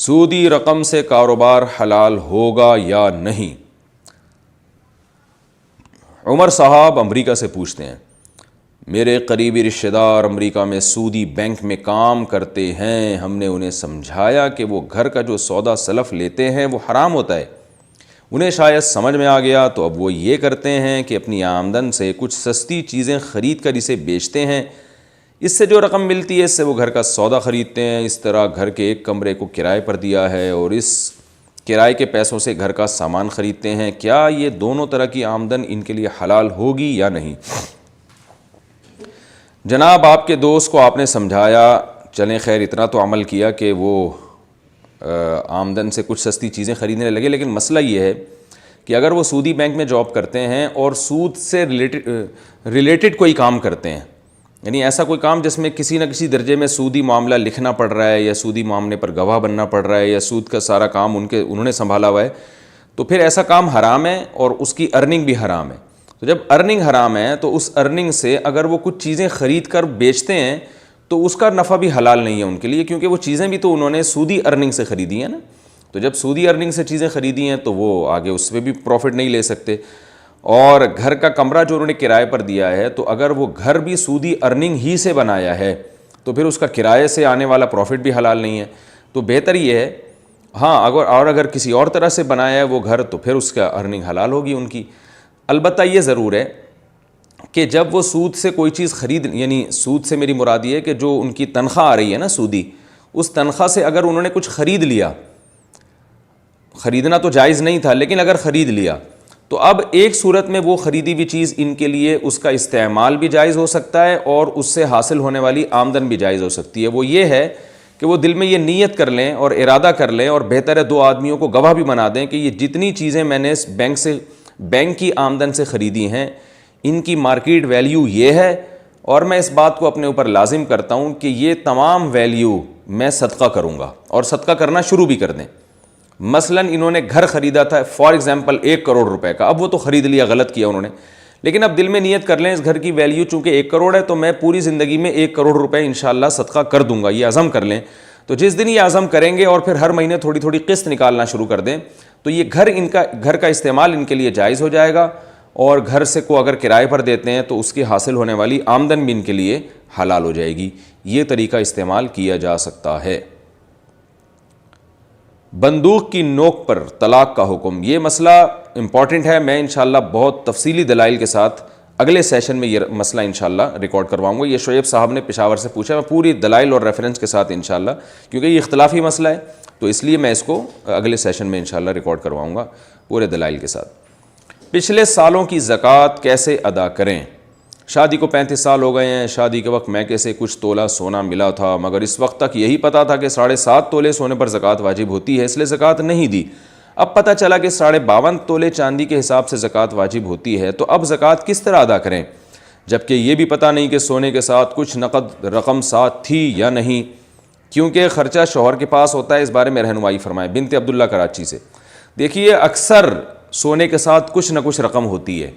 سودی رقم سے کاروبار حلال ہوگا یا نہیں؟ عمر صاحب امریکہ سے پوچھتے ہیں، میرے قریبی رشتہ دار امریکہ میں سودی بینک میں کام کرتے ہیں، ہم نے انہیں سمجھایا کہ وہ گھر کا جو سودا سلف لیتے ہیں وہ حرام ہوتا ہے، انہیں شاید سمجھ میں آ گیا تو اب وہ یہ کرتے ہیں کہ اپنی آمدن سے کچھ سستی چیزیں خرید کر اسے بیچتے ہیں، اس سے جو رقم ملتی ہے اس سے وہ گھر کا سودا خریدتے ہیں، اس طرح گھر کے ایک کمرے کو کرائے پر دیا ہے اور اس کرائے کے پیسوں سے گھر کا سامان خریدتے ہیں، کیا یہ دونوں طرح کی آمدن ان کے لیے حلال ہوگی یا نہیں؟ جناب آپ کے دوست کو آپ نے سمجھایا، چلیں خیر اتنا تو عمل کیا کہ وہ آمدن سے کچھ سستی چیزیں خریدنے لگے، لیکن مسئلہ یہ ہے کہ اگر وہ سودی بینک میں جاب کرتے ہیں اور سود سے ریلیٹڈ کوئی کام کرتے ہیں، یعنی ایسا کوئی کام جس میں کسی نہ کسی درجے میں سودی معاملہ لکھنا پڑ رہا ہے یا سودی معاملے پر گواہ بننا پڑ رہا ہے یا سود کا سارا کام انہوں نے سنبھالا ہوا ہے، تو پھر ایسا کام حرام ہے اور اس کی ارننگ بھی حرام ہے۔ تو جب ارننگ حرام ہے تو اس ارننگ سے اگر وہ کچھ چیزیں خرید کر بیچتے ہیں تو اس کا نفع بھی حلال نہیں ہے ان کے لیے، کیونکہ وہ چیزیں بھی تو انہوں نے سودی ارننگ سے خریدی ہیں نا، تو جب سودی ارننگ سے چیزیں خریدی ہیں تو وہ آگے اس پہ بھی پروفٹ نہیں لے سکتے۔ اور گھر کا کمرہ جو انہوں نے کرائے پر دیا ہے تو اگر وہ گھر بھی سودی ارننگ ہی سے بنایا ہے تو پھر اس کا کرائے سے آنے والا پروفٹ بھی حلال نہیں ہے، تو بہتر یہ ہے ہاں اگر کسی اور طرح سے بنایا ہے وہ گھر تو پھر اس کا ارننگ حلال ہوگی ان کی۔ البتہ یہ ضرور ہے کہ جب وہ سود سے کوئی چیز یعنی سود سے میری مراد یہ ہے کہ جو ان کی تنخواہ آ رہی ہے نا سودی، اس تنخواہ سے اگر انہوں نے کچھ خرید لیا، خریدنا تو جائز نہیں تھا لیکن اگر خرید لیا تو اب ایک صورت میں وہ خریدی ہوئی چیز ان کے لیے اس کا استعمال بھی جائز ہو سکتا ہے اور اس سے حاصل ہونے والی آمدن بھی جائز ہو سکتی ہے۔ وہ یہ ہے کہ وہ دل میں یہ نیت کر لیں اور ارادہ کر لیں، اور بہتر ہے دو آدمیوں کو گواہ بھی بنا دیں کہ یہ جتنی چیزیں میں نے بینک کی آمدن سے خریدی ہیں ان کی مارکیٹ ویلیو یہ ہے، اور میں اس بات کو اپنے اوپر لازم کرتا ہوں کہ یہ تمام ویلیو میں صدقہ کروں گا، اور صدقہ کرنا شروع بھی کر دیں۔ مثلا انہوں نے گھر خریدا تھا فار ایگزامپل 1 کروڑ روپے کا، اب وہ تو خرید لیا، غلط کیا انہوں نے، لیکن اب دل میں نیت کر لیں اس گھر کی ویلیو چونکہ 1 کروڑ ہے تو میں پوری زندگی میں 1 کروڑ روپے انشاءاللہ صدقہ کر دوں گا، یہ عزم کر لیں۔ تو جس دن یہ عزم کریں گے اور پھر ہر مہینے تھوڑی تھوڑی قسط نکالنا شروع کر دیں تو یہ گھر کا استعمال ان کے لیے جائز ہو جائے گا، اور گھر سے کو اگر کرائے پر دیتے ہیں تو اس کی حاصل ہونے والی آمدن بھی ان کے لیے حلال ہو جائے گی۔ یہ طریقہ استعمال کیا جا سکتا ہے۔ بندوق کی نوک پر طلاق کا حکم، یہ مسئلہ امپورٹنٹ ہے، میں انشاءاللہ بہت تفصیلی دلائل کے ساتھ اگلے سیشن میں یہ مسئلہ انشاءاللہ ریکارڈ کرواؤں گا۔ یہ شعیب صاحب نے پشاور سے پوچھا، میں پوری دلائل اور ریفرنس کے ساتھ انشاءاللہ، کیونکہ یہ اختلافی مسئلہ ہے تو اس لیے میں اس کو اگلے سیشن میں انشاءاللہ ریکارڈ کرواؤں گا پورے دلائل کے ساتھ۔ پچھلے سالوں کی زکوٰۃ کیسے ادا کریں؟ شادی کو 35 سال ہو گئے ہیں، شادی کے وقت میکے سے کچھ تولہ سونا ملا تھا، مگر اس وقت تک یہی پتہ تھا کہ 7.5 تولے سونے پر زکوٰۃ واجب ہوتی ہے، اس لیے زکوٰۃ نہیں دی۔ اب پتہ چلا کہ 52.5 تولے چاندی کے حساب سے زکوٰۃ واجب ہوتی ہے، تو اب زکوٰۃ کس طرح ادا کریں؟ جبکہ یہ بھی پتہ نہیں کہ سونے کے ساتھ کچھ نقد رقم ساتھ تھی یا نہیں، کیونکہ خرچہ شوہر کے پاس ہوتا ہے، اس بارے میں رہنمائی فرمائیں۔ بنت عبداللہ کراچی سے۔ دیکھیے اکثر سونے کے ساتھ کچھ نہ کچھ رقم ہوتی ہے،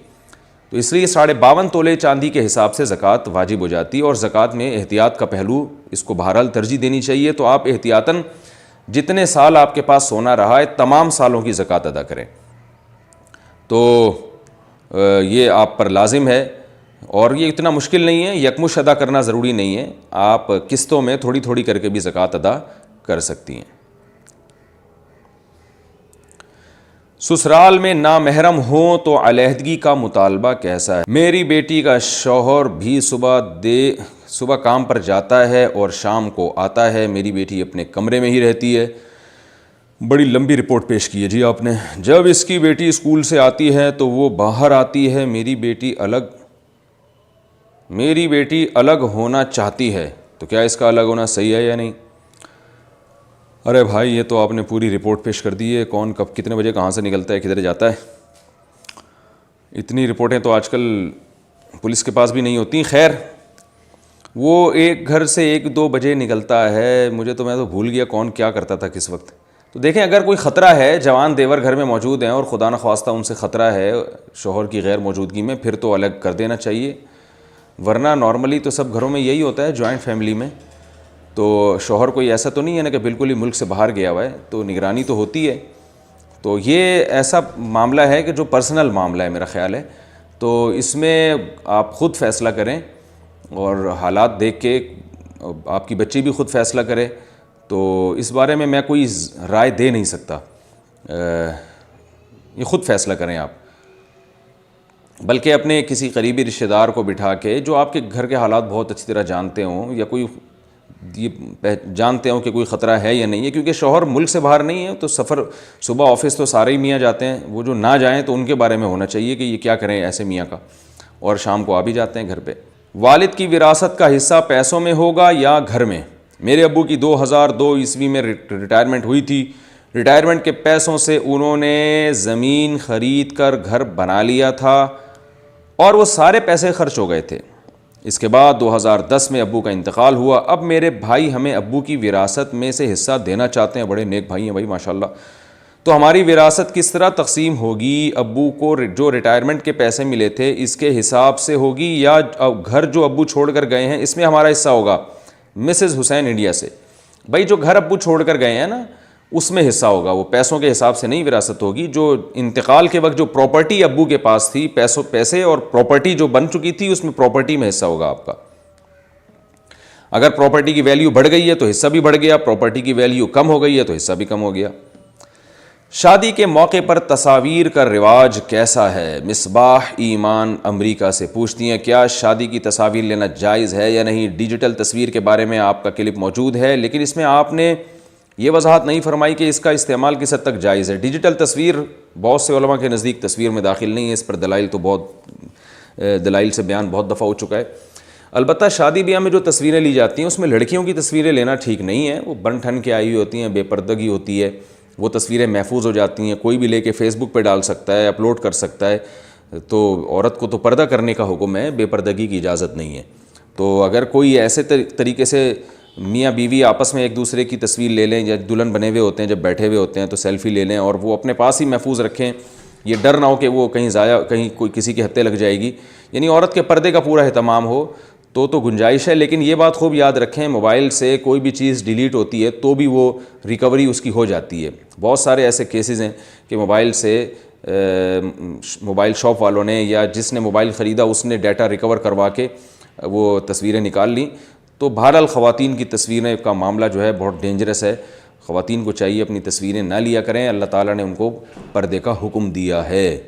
تو اس لیے 52.5 تولے چاندی کے حساب سے زکوٰۃ واجب ہو جاتی ہے، اور زکوٰۃ میں احتیاط کا پہلو اس کو بہرحال ترجیح دینی چاہیے۔ تو آپ احتیاطاً جتنے سال آپ کے پاس سونا رہا ہے تمام سالوں کی زکوٰۃ ادا کریں، تو یہ آپ پر لازم ہے، اور یہ اتنا مشکل نہیں ہے، یکمشت ادا کرنا ضروری نہیں ہے، آپ قسطوں میں تھوڑی تھوڑی کر کے بھی زکوٰۃ ادا کر سکتی ہیں۔ سسرال میں نامحرم ہوں تو علیحدگی کا مطالبہ کیسا ہے؟ میری بیٹی کا شوہر بھی صبح کام پر جاتا ہے اور شام کو آتا ہے، میری بیٹی اپنے کمرے میں ہی رہتی ہے۔ بڑی لمبی رپورٹ پیش کی ہے جی آپ نے۔ جب اس کی بیٹی اسکول سے آتی ہے تو وہ باہر آتی ہے، میری بیٹی الگ ہونا چاہتی ہے، تو کیا اس کا الگ ہونا صحیح ہے یا نہیں؟ ارے بھائی یہ تو آپ نے پوری رپورٹ پیش کر دی ہے، کون کب کتنے بجے کہاں سے نکلتا ہے کدھر جاتا ہے، اتنی رپورٹیں تو آج کل پولیس کے پاس بھی نہیں ہوتی۔ خیر وہ ایک گھر سے 1-2 بجے نکلتا ہے، میں تو بھول گیا کون کیا کرتا تھا کس وقت۔ تو دیکھیں اگر کوئی خطرہ ہے، جوان دیور گھر میں موجود ہیں اور خدا نخواستہ ان سے خطرہ ہے شوہر کی غیر موجودگی میں، پھر تو الگ کر دینا چاہیے، ورنہ نارملی تو سب گھروں میں یہی ہوتا ہے جوائنٹ فیملی میں تو شوہر کوئی ایسا تو نہیں ہے نا کہ بالکل ہی ملک سے باہر گیا ہوا ہے, تو نگرانی تو ہوتی ہے. تو یہ ایسا معاملہ ہے کہ جو پرسنل معاملہ ہے میرا خیال ہے, تو اس میں آپ خود فیصلہ کریں اور حالات دیکھ کے آپ کی بچی بھی خود فیصلہ کرے. تو اس بارے میں کوئی رائے دے نہیں سکتا, یہ خود فیصلہ کریں آپ, بلکہ اپنے کسی قریبی رشتہ دار کو بٹھا کے جو آپ کے گھر کے حالات بہت اچھی طرح جانتے ہوں, یا کوئی یہ جانتے ہوں کہ کوئی خطرہ ہے یا نہیں ہے, کیونکہ شوہر ملک سے باہر نہیں ہے تو سفر صبح آفس تو سارے ہی میاں جاتے ہیں, وہ جو نہ جائیں تو ان کے بارے میں ہونا چاہیے کہ یہ کیا کریں ایسے میاں کا, اور شام کو آ بھی جاتے ہیں گھر پہ. والد کی وراثت کا حصہ پیسوں میں ہوگا یا گھر میں؟ میرے ابو کی 2002 عیسوی میں ریٹائرمنٹ ہوئی تھی. ریٹائرمنٹ کے پیسوں سے انہوں نے زمین خرید کر گھر بنا لیا تھا اور وہ سارے پیسے خرچ ہو گئے تھے. اس کے بعد 2010 میں ابو کا انتقال ہوا. اب میرے بھائی ہمیں ابو کی وراثت میں سے حصہ دینا چاہتے ہیں. بڑے نیک بھائی ہیں بھائی ماشاءاللہ. تو ہماری وراثت کس طرح تقسیم ہوگی؟ ابو کو جو ریٹائرمنٹ کے پیسے ملے تھے اس کے حساب سے ہوگی یا گھر جو ابو چھوڑ کر گئے ہیں اس میں ہمارا حصہ ہوگا؟ مسز حسین انڈیا سے. بھائی جو گھر ابو چھوڑ کر گئے ہیں نا اس میں حصہ ہوگا, وہ پیسوں کے حساب سے نہیں وراثت ہوگی. جو انتقال کے وقت جو پراپرٹی ابو کے پاس تھی, پیسے اور پراپرٹی جو بن چکی تھی, اس میں پراپرٹی میں حصہ ہوگا آپ کا. اگر پراپرٹی کی ویلیو بڑھ گئی ہے تو حصہ بھی بڑھ گیا, پراپرٹی کی ویلیو کم ہو گئی ہے تو حصہ بھی کم ہو گیا. شادی کے موقع پر تصاویر کا رواج کیسا ہے؟ مصباح ایمان امریکہ سے پوچھتی ہیں, کیا شادی کی تصاویر لینا جائز ہے یا نہیں؟ ڈیجیٹل تصویر کے بارے میں آپ کا کلپ موجود ہے, لیکن اس میں آپ نے یہ وضاحت نہیں فرمائی کہ اس کا استعمال کس حد تک جائز ہے. ڈیجیٹل تصویر بہت سے علماء کے نزدیک تصویر میں داخل نہیں ہے, اس پر دلائل سے بیان بہت دفعہ ہو چکا ہے. البتہ شادی بیاہ میں جو تصویریں لی جاتی ہیں اس میں لڑکیوں کی تصویریں لینا ٹھیک نہیں ہے. وہ بن ٹھن کے آئی ہوئی ہوتی ہیں, بے پردگی ہوتی ہے, وہ تصویریں محفوظ ہو جاتی ہیں, کوئی بھی لے کے فیس بک پہ ڈال سکتا ہے, اپلوڈ کر سکتا ہے. تو عورت کو تو پردہ کرنے کا حکم ہے, بے پردگی کی اجازت نہیں ہے. تو اگر کوئی ایسے طریقے سے میاں بیوی آپس میں ایک دوسرے کی تصویر لے لیں, یا دلہن بنے ہوئے ہوتے ہیں جب بیٹھے ہوئے ہوتے ہیں تو سیلفی لے لیں اور وہ اپنے پاس ہی محفوظ رکھیں, یہ ڈر نہ ہو کہ وہ کہیں کوئی کسی کے ہتھے لگ جائے گی, یعنی عورت کے پردے کا پورا اہتمام ہو تو گنجائش ہے. لیکن یہ بات خوب یاد رکھیں, موبائل سے کوئی بھی چیز ڈیلیٹ ہوتی ہے تو بھی وہ ریکوری اس کی ہو جاتی ہے. بہت سارے ایسے کیسز ہیں کہ موبائل شاپ والوں نے یا جس نے موبائل خریدا اس نے ڈیٹا ریکور کروا کے وہ تصویریں نکال لیں. تو بہرحال خواتین کی تصویریں کا معاملہ جو ہے بہت ڈینجرس ہے. خواتین کو چاہیے اپنی تصویریں نہ لیا کریں, اللہ تعالیٰ نے ان کو پردے کا حکم دیا ہے.